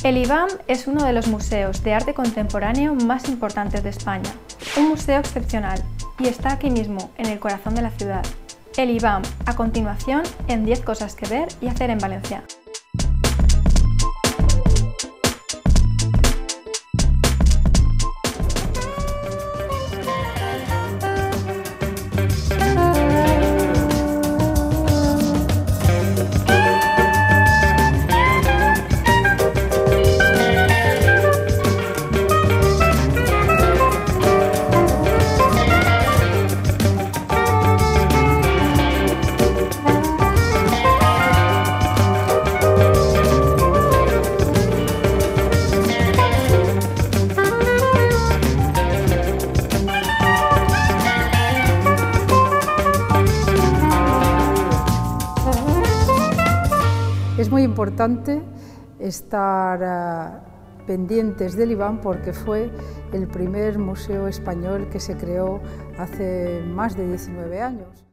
El IBAM es uno de los museos de arte contemporáneo más importantes de España, un museo excepcional, y está aquí mismo, en el corazón de la ciudad. El IBAM, a continuación, en 10 cosas que ver y hacer en Valencia. Es muy importante estar pendientes del IBAM porque fue el primer museo español que se creó hace más de 19 años.